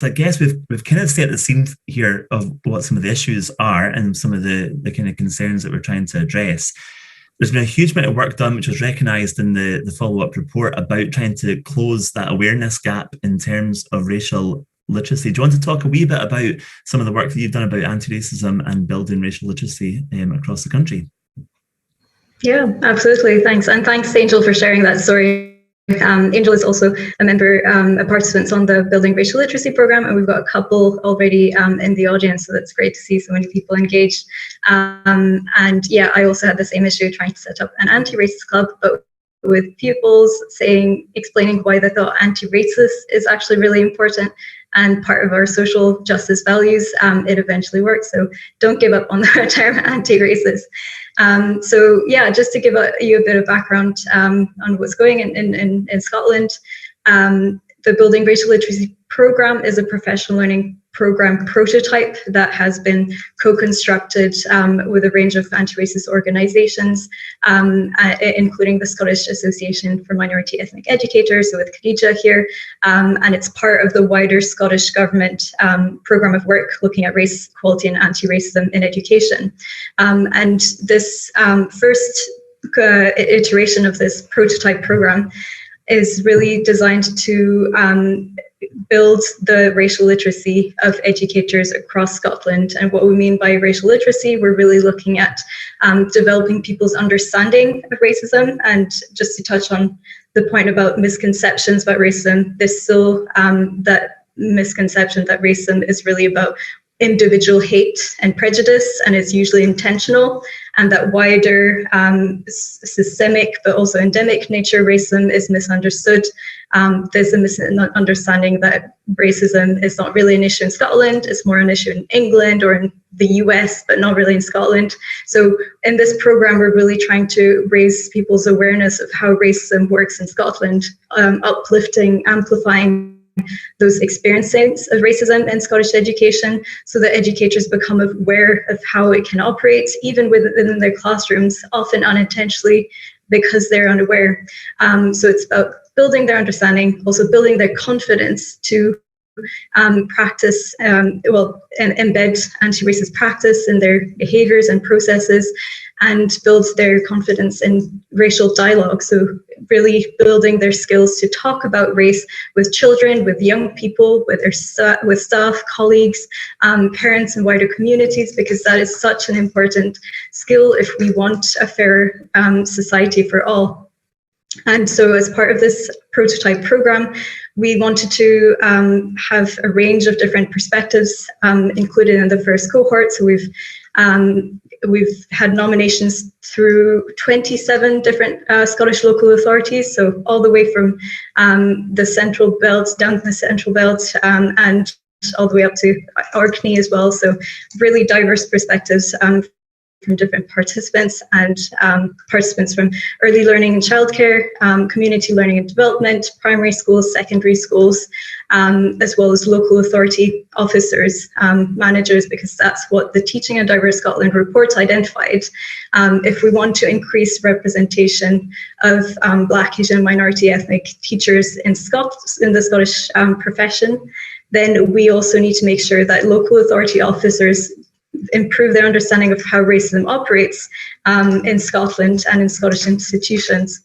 I guess we've kind of set the scene here of what some of the issues are and some of the kind of concerns that we're trying to address. There's been a huge amount of work done, which was recognised in the follow-up report about trying to close that awareness gap in terms of racial literacy. Do you want to talk a wee bit about some of the work that you've done about anti-racism and building racial literacy across the country? Yeah, absolutely. Thanks. And thanks, Angel, for sharing that story. Angel is also a member, a participant on the Building Racial Literacy program, and we've got a couple already in the audience, so that's great to see so many people engaged. And yeah, I also had the same issue trying to set up an anti-racist club, but with pupils explaining why they thought anti-racist is actually really important and part of our social justice values. It eventually worked. So don't give up on the term anti-racist. So yeah, just to give you a bit of background on what's going in Scotland, the Building Racial Literacy program is a professional learning program prototype that has been co-constructed with a range of anti-racist organisations, including the Scottish Association for Minority Ethnic Educators, so with Khadija here, and it's part of the wider Scottish Government programme of work looking at race, equality and anti-racism in education. And this first iteration of this prototype programme is really designed to build the racial literacy of educators across Scotland. And what we mean by racial literacy, we're really looking at developing people's understanding of racism. And just to touch on the point about misconceptions about racism, there's still that misconception that racism is really about individual hate and prejudice, and it's usually intentional, and that wider systemic but also endemic nature of racism is misunderstood. There's a misunderstanding that racism is not really an issue in Scotland, it's more an issue in England or in the US, but not really in Scotland. So in this program, we're really trying to raise people's awareness of how racism works in Scotland, uplifting, amplifying those experiences of racism in Scottish education so that educators become aware of how it can operate, even within their classrooms, often unintentionally because they're unaware. So it's about building their understanding, also building their confidence to practice, and embed anti-racist practice in their behaviours and processes, and build their confidence in racial dialogue. So really building their skills to talk about race with children, with young people, with staff, colleagues, parents and wider communities, because that is such an important skill if we want a fair society for all. And so as part of this prototype program, we wanted to have a range of different perspectives included in the first cohort. So we've had nominations through 27 different Scottish local authorities, so all the way from the Central Belt, down to the Central Belt, and all the way up to Orkney as well. So really diverse perspectives from different participants, and participants from early learning and childcare, community learning and development, primary schools, secondary schools, as well as local authority officers, managers, because that's what the Teaching and Diverse Scotland report identified. If we want to increase representation of Black, Asian, minority ethnic teachers in the Scottish profession, then we also need to make sure that local authority officers improve their understanding of how racism operates in Scotland and in Scottish institutions.